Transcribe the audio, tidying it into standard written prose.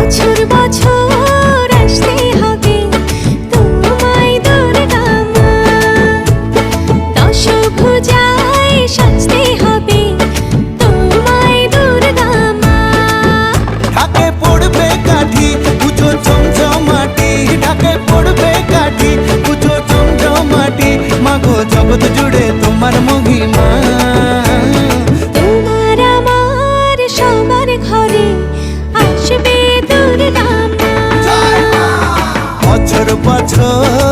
বছর বছর আসতে হবে তোমায় দুর্গা মা, দশভুজায় সাজতে হবে তোমায় দুর্গা মা। ঢাকে পড়বে কাঠি পুজো চমচমাটি, ঢাকে পড়বে কাঠি পুজো চমচমাটি, মাগো জগৎ জুড়ে তোমার মহিমা। তোমার আমার সবার ঘরে আসবে দুর্গা মা। বছর বছর